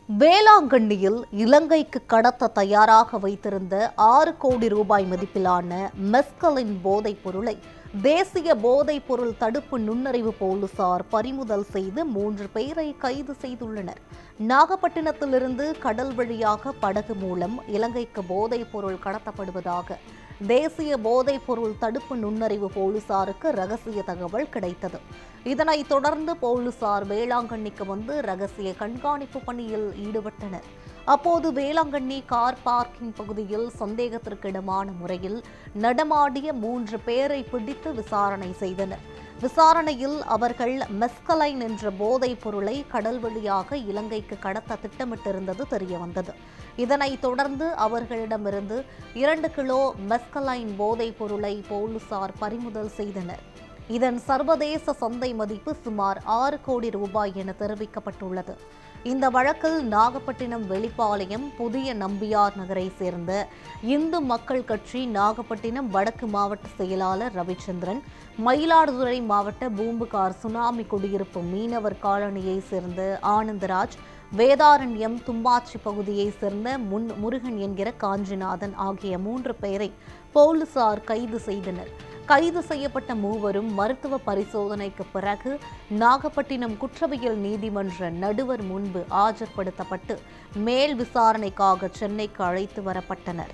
வேளாங்கண்ணியில் இலங்கைக்கு கடத்த தயாராக வைத்திருந்த 6 கோடி ரூபாய் மதிப்பிலான மெஸ்கலின் போதைப் பொருளை தேசிய போதைப் பொருள் தடுப்பு நுண்ணறிவு போலீசார் பறிமுதல் செய்து 3 பேரை கைது செய்துள்ளனர். நாகப்பட்டினத்திலிருந்து கடல் வழியாக படகு மூலம் இலங்கைக்கு போதைப் பொருள் கடத்தப்படுவதாக தேசிய போதைப் பொருள் தடுப்பு நுண்ணறிவு போலீசாருக்கு ரகசிய தகவல் கிடைத்தது. இதனைத் தொடர்ந்து போலீசார் வேளாங்கண்ணிக்கு வந்து ரகசிய கண்காணிப்பு பணியில் ஈடுபட்டனர். அப்போது வேளாங்கண்ணி கார் பார்க்கிங் பகுதியில் சந்தேகத்திற்கிடமான முறையில் நடமாடிய 3 பேரை பிடித்து விசாரணை செய்தனர். விசாரணையில் அவர்கள் மெஸ்கலைன் என்ற போதைப் பொருளை கடல் வழியாக இலங்கைக்கு கடத்த திட்டமிட்டிருந்தது தெரியவந்தது. இதனைத் தொடர்ந்து அவர்களிடமிருந்து 2 கிலோ மெஸ்கலைன் போதைப் பொருளை போலீசார் பறிமுதல் செய்தனர். இதன் சர்வதேச சந்தை மதிப்பு சுமார் 6 கோடி ரூபாய் என தெரிவிக்கப்பட்டுள்ளது. இந்த வழக்கில் நாகப்பட்டினம் வெளிப்பாளையம் புதிய நம்பியார் நகரை சேர்ந்த இந்து மக்கள் கட்சி நாகப்பட்டினம் வடக்கு மாவட்ட செயலாளர் ரவிச்சந்திரன், மயிலாடுதுறை மாவட்ட பூம்புகார் சுனாமி குடியிருப்பு மீனவர் காலனியை சேர்ந்த ஆனந்தராஜ், வேதாரண்யம் தும்பாச்சி பகுதியைச் சேர்ந்த முருகன் என்கிற காஞ்சிநாதன் ஆகிய 3 பேரை போலீசார் கைது செய்தனர். கைது செய்யப்பட்ட மூவரும் மருத்துவ பரிசோதனைக்கு பிறகு நாகப்பட்டினம் குற்றவியல் நீதிமன்ற நடுவர் முன்பு ஆஜர்படுத்தப்பட்டு மேல் விசாரணைக்காக சென்னைக்கு அழைத்து வரப்பட்டனர்.